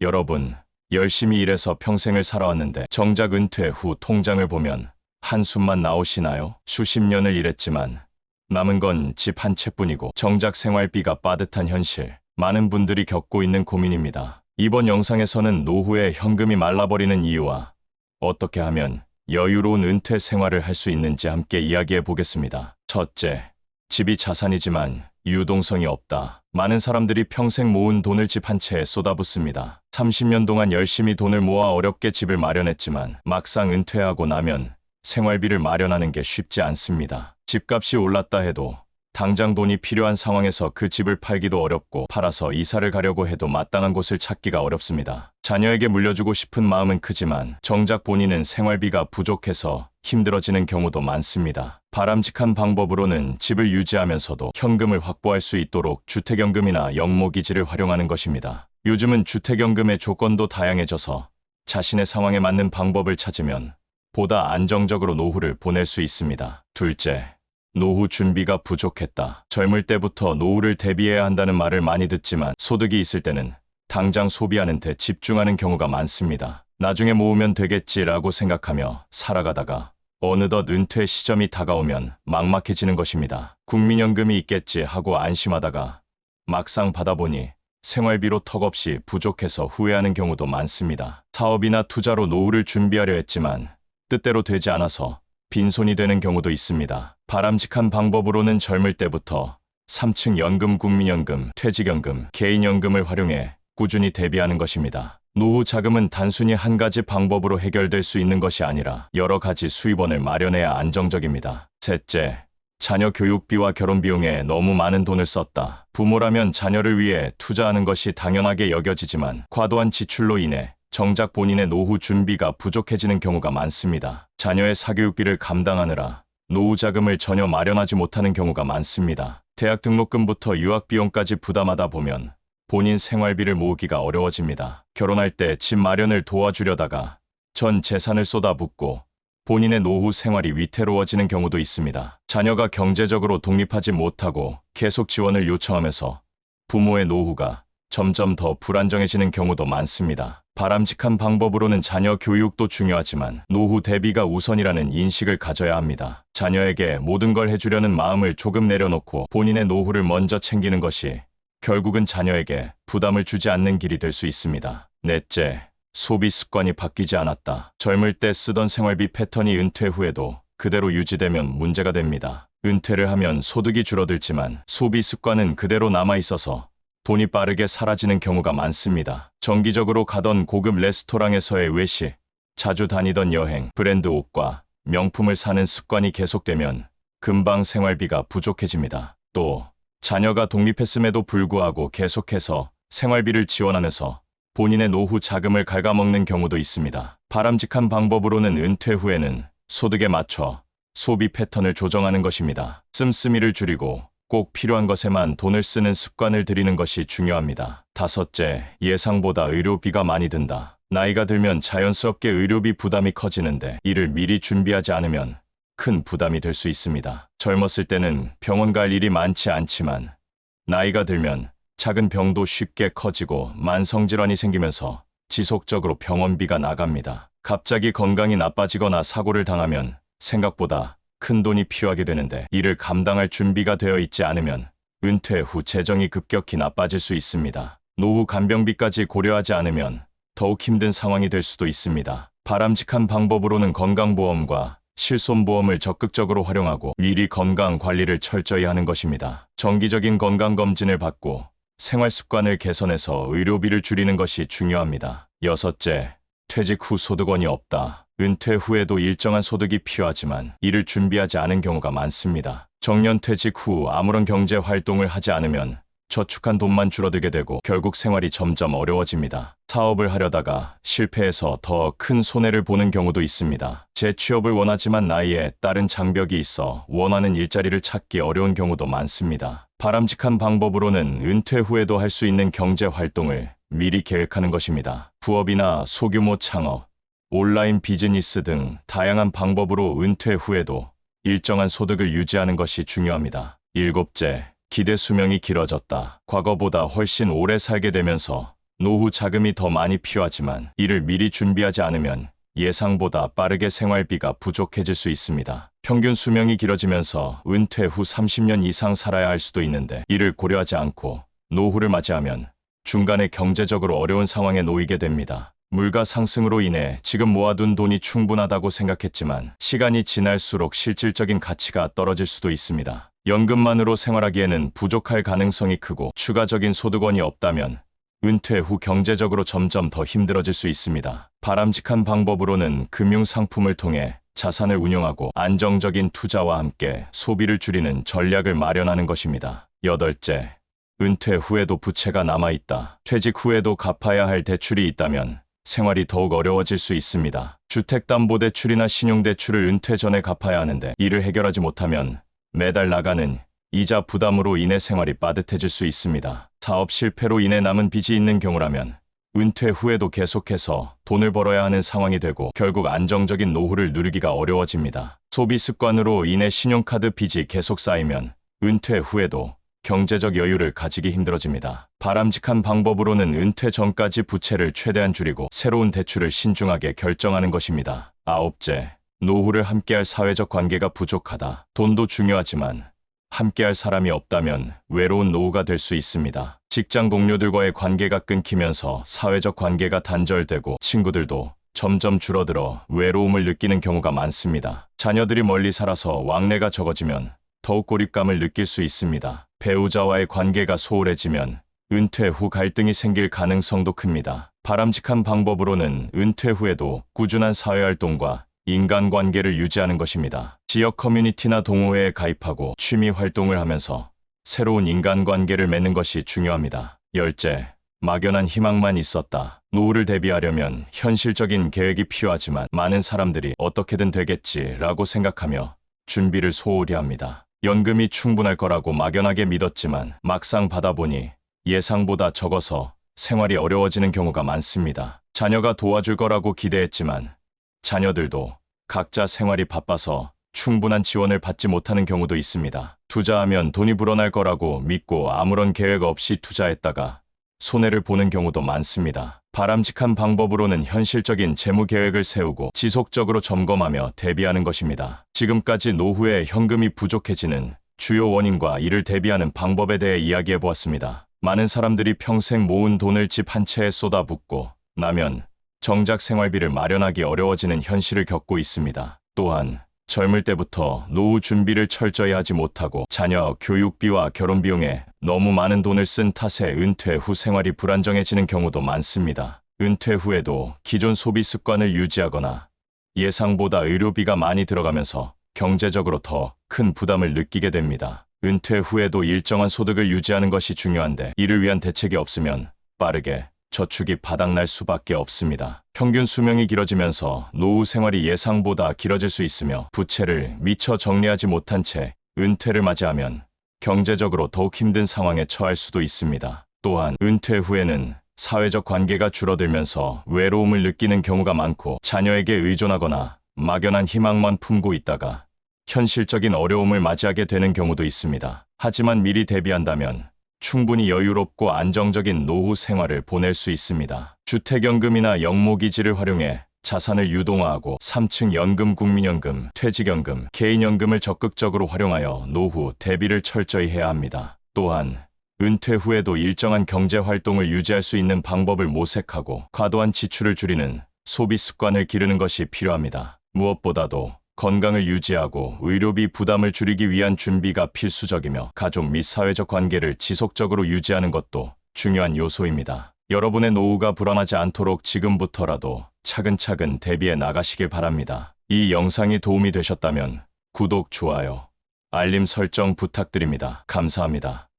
여러분, 열심히 일해서 평생을 살아왔는데 정작 은퇴 후 통장을 보면 한숨만 나오시나요? 수십 년을 일했지만 남은 건 집 한 채뿐이고 정작 생활비가 빠듯한 현실. 많은 분들이 겪고 있는 고민입니다. 이번 영상에서는 노후에 현금이 말라버리는 이유와 어떻게 하면 여유로운 은퇴 생활을 할 수 있는지 함께 이야기해 보겠습니다. 첫째, 집이 자산이지만 유동성이 없다. 많은 사람들이 평생 모은 돈을 집 한 채에 쏟아붓습니다. 30년 동안 열심히 돈을 모아 어렵게 집을 마련했지만 막상 은퇴하고 나면 생활비를 마련하는 게 쉽지 않습니다. 집값이 올랐다 해도 당장 돈이 필요한 상황에서 그 집을 팔기도 어렵고 팔아서 이사를 가려고 해도 마땅한 곳을 찾기가 어렵습니다. 자녀에게 물려주고 싶은 마음은 크지만 정작 본인은 생활비가 부족해서 힘들어지는 경우도 많습니다. 바람직한 방법으로는 집을 유지하면서도 현금을 확보할 수 있도록 주택연금이나 영모기지를 활용하는 것입니다. 요즘은 주택연금의 조건도 다양해져서 자신의 상황에 맞는 방법을 찾으면 보다 안정적으로 노후를 보낼 수 있습니다. 둘째, 노후 준비가 부족했다. 젊을 때부터 노후를 대비해야 한다는 말을 많이 듣지만 소득이 있을 때는 당장 소비하는 데 집중하는 경우가 많습니다. 나중에 모으면 되겠지라고 생각하며 살아가다가 어느덧 은퇴 시점이 다가오면 막막해지는 것입니다. 국민연금이 있겠지 하고 안심하다가 막상 받아보니 생활비로 턱없이 부족해서 후회하는 경우도 많습니다. 사업이나 투자로 노후를 준비하려 했지만 뜻대로 되지 않아서 빈손이 되는 경우도 있습니다. 바람직한 방법으로는 젊을 때부터 3층 연금, 국민연금, 퇴직연금, 개인연금을 활용해 꾸준히 대비하는 것입니다. 노후 자금은 단순히 한 가지 방법으로 해결될 수 있는 것이 아니라 여러 가지 수입원을 마련해야 안정적입니다. 셋째, 자녀 교육비와 결혼비용에 너무 많은 돈을 썼다. 부모라면 자녀를 위해 투자하는 것이 당연하게 여겨지지만 과도한 지출로 인해 정작 본인의 노후 준비가 부족해지는 경우가 많습니다. 자녀의 사교육비를 감당하느라 노후 자금을 전혀 마련하지 못하는 경우가 많습니다. 대학 등록금부터 유학비용까지 부담하다 보면 본인 생활비를 모으기가 어려워집니다. 결혼할 때 집 마련을 도와주려다가 전 재산을 쏟아붓고 본인의 노후 생활이 위태로워지는 경우도 있습니다. 자녀가 경제적으로 독립하지 못하고 계속 지원을 요청하면서 부모의 노후가 점점 더 불안정해지는 경우도 많습니다. 바람직한 방법으로는 자녀 교육도 중요하지만 노후 대비가 우선이라는 인식을 가져야 합니다. 자녀에게 모든 걸 해주려는 마음을 조금 내려놓고 본인의 노후를 먼저 챙기는 것이 결국은 자녀에게 부담을 주지 않는 길이 될 수 있습니다. 넷째, 소비 습관이 바뀌지 않았다. 젊을 때 쓰던 생활비 패턴이 은퇴 후에도 그대로 유지되면 문제가 됩니다. 은퇴를 하면 소득이 줄어들지만 소비 습관은 그대로 남아있어서 돈이 빠르게 사라지는 경우가 많습니다. 정기적으로 가던 고급 레스토랑에서의 외식, 자주 다니던 여행, 브랜드 옷과 명품을 사는 습관이 계속되면 금방 생활비가 부족해집니다. 또 자녀가 독립했음에도 불구하고 계속해서 생활비를 지원하면서 본인의 노후 자금을 갉아먹는 경우도 있습니다. 바람직한 방법으로는 은퇴 후에는 소득에 맞춰 소비 패턴을 조정하는 것입니다. 씀씀이를 줄이고 꼭 필요한 것에만 돈을 쓰는 습관을 들이는 것이 중요합니다. 다섯째, 예상보다 의료비가 많이 든다. 나이가 들면 자연스럽게 의료비 부담이 커지는데 이를 미리 준비하지 않으면 큰 부담이 될 수 있습니다. 젊었을 때는 병원 갈 일이 많지 않지만 나이가 들면 작은 병도 쉽게 커지고 만성질환이 생기면서 지속적으로 병원비가 나갑니다. 갑자기 건강이 나빠지거나 사고를 당하면 생각보다 큰 돈이 필요하게 되는데 이를 감당할 준비가 되어 있지 않으면 은퇴 후 재정이 급격히 나빠질 수 있습니다. 노후 간병비까지 고려하지 않으면 더욱 힘든 상황이 될 수도 있습니다. 바람직한 방법으로는 건강보험과 실손보험을 적극적으로 활용하고 미리 건강 관리를 철저히 하는 것입니다. 정기적인 건강검진을 받고 생활습관을 개선해서 의료비를 줄이는 것이 중요합니다. 여섯째, 퇴직 후 소득원이 없다. 은퇴 후에도 일정한 소득이 필요하지만 이를 준비하지 않은 경우가 많습니다. 정년퇴직 후 아무런 경제 활동을 하지 않으면 저축한 돈만 줄어들게 되고 결국 생활이 점점 어려워집니다. 사업을 하려다가 실패해서 더 큰 손해를 보는 경우도 있습니다. 재취업을 원하지만 나이에 따른 장벽이 있어 원하는 일자리를 찾기 어려운 경우도 많습니다. 바람직한 방법으로는 은퇴 후에도 할 수 있는 경제 활동을 미리 계획하는 것입니다. 부업이나 소규모 창업, 온라인 비즈니스 등 다양한 방법으로 은퇴 후에도 일정한 소득을 유지하는 것이 중요합니다. 일곱째, 기대 수명이 길어졌다. 과거보다 훨씬 오래 살게 되면서 노후 자금이 더 많이 필요하지만 이를 미리 준비하지 않으면 예상보다 빠르게 생활비가 부족해질 수 있습니다. 평균 수명이 길어지면서 은퇴 후 30년 이상 살아야 할 수도 있는데 이를 고려하지 않고 노후를 맞이하면 중간에 경제적으로 어려운 상황에 놓이게 됩니다. 물가 상승으로 인해 지금 모아둔 돈이 충분하다고 생각했지만 시간이 지날수록 실질적인 가치가 떨어질 수도 있습니다. 연금만으로 생활하기에는 부족할 가능성이 크고 추가적인 소득원이 없다면 은퇴 후 경제적으로 점점 더 힘들어질 수 있습니다. 바람직한 방법으로는 금융상품을 통해 자산을 운용하고 안정적인 투자와 함께 소비를 줄이는 전략을 마련하는 것입니다. 여덟째, 은퇴 후에도 부채가 남아있다. 퇴직 후에도 갚아야 할 대출이 있다면 생활이 더욱 어려워질 수 있습니다. 주택담보대출이나 신용대출을 은퇴 전에 갚아야 하는데 이를 해결하지 못하면 매달 나가는 이자 부담으로 인해 생활이 빠듯해질 수 있습니다. 사업 실패로 인해 남은 빚이 있는 경우라면 은퇴 후에도 계속해서 돈을 벌어야 하는 상황이 되고 결국 안정적인 노후를 누리기가 어려워집니다. 소비 습관으로 인해 신용카드 빚이 계속 쌓이면 은퇴 후에도 경제적 여유를 가지기 힘들어집니다. 바람직한 방법으로는 은퇴 전까지 부채를 최대한 줄이고 새로운 대출을 신중하게 결정하는 것입니다. 아홉째, 노후를 함께할 사회적 관계가 부족하다. 돈도 중요하지만 함께할 사람이 없다면 외로운 노후가 될 수 있습니다. 직장 동료들과의 관계가 끊기면서 사회적 관계가 단절되고 친구들도 점점 줄어들어 외로움을 느끼는 경우가 많습니다. 자녀들이 멀리 살아서 왕래가 적어지면 더욱 고립감을 느낄 수 있습니다. 배우자와의 관계가 소홀해지면 은퇴 후 갈등이 생길 가능성도 큽니다. 바람직한 방법으로는 은퇴 후에도 꾸준한 사회활동과 인간관계를 유지하는 것입니다. 지역 커뮤니티나 동호회에 가입하고 취미 활동을 하면서 새로운 인간관계를 맺는 것이 중요합니다. 열째, 막연한 희망만 있었다. 노후를 대비하려면 현실적인 계획이 필요하지만 많은 사람들이 어떻게든 되겠지라고 생각하며 준비를 소홀히 합니다. 연금이 충분할 거라고 막연하게 믿었지만 막상 받아보니 예상보다 적어서 생활이 어려워지는 경우가 많습니다. 자녀가 도와줄 거라고 기대했지만 자녀들도 각자 생활이 바빠서 충분한 지원을 받지 못하는 경우도 있습니다. 투자하면 돈이 불어날 거라고 믿고 아무런 계획 없이 투자했다가 손해를 보는 경우도 많습니다. 바람직한 방법으로는 현실적인 재무 계획을 세우고 지속적으로 점검하며 대비하는 것입니다. 지금까지 노후에 현금이 부족해지는 주요 원인과 이를 대비하는 방법에 대해 이야기해 보았습니다. 많은 사람들이 평생 모은 돈을 집 한 채에 쏟아붓고 나면 정작 생활비를 마련하기 어려워지는 현실을 겪고 있습니다. 또한 젊을 때부터 노후 준비를 철저히 하지 못하고 자녀 교육비와 결혼비용에 너무 많은 돈을 쓴 탓에 은퇴 후 생활이 불안정해지는 경우도 많습니다. 은퇴 후에도 기존 소비 습관을 유지하거나 예상보다 의료비가 많이 들어가면서 경제적으로 더 큰 부담을 느끼게 됩니다. 은퇴 후에도 일정한 소득을 유지하는 것이 중요한데 이를 위한 대책이 없으면 빠르게 저축이 바닥날 수밖에 없습니다. 평균 수명이 길어지면서 노후 생활이 예상보다 길어질 수 있으며 부채를 미처 정리하지 못한 채 은퇴를 맞이하면 경제적으로 더욱 힘든 상황에 처할 수도 있습니다. 또한 은퇴 후에는 사회적 관계가 줄어들면서 외로움을 느끼는 경우가 많고 자녀에게 의존하거나 막연한 희망만 품고 있다가 현실적인 어려움을 맞이하게 되는 경우도 있습니다. 하지만 미리 대비한다면 충분히 여유롭고 안정적인 노후 생활을 보낼 수 있습니다. 주택연금이나 영모기지를 활용해 자산을 유동화하고 3층 연금, 국민연금, 퇴직연금, 개인연금을 적극적으로 활용하여 노후 대비를 철저히 해야 합니다. 또한 은퇴 후에도 일정한 경제활동을 유지할 수 있는 방법을 모색하고 과도한 지출을 줄이는 소비 습관을 기르는 것이 필요합니다. 무엇보다도 건강을 유지하고 의료비 부담을 줄이기 위한 준비가 필수적이며 가족 및 사회적 관계를 지속적으로 유지하는 것도 중요한 요소입니다. 여러분의 노후가 불안하지 않도록 지금부터라도 차근차근 대비해 나가시길 바랍니다. 이 영상이 도움이 되셨다면 구독, 좋아요, 알림 설정 부탁드립니다. 감사합니다.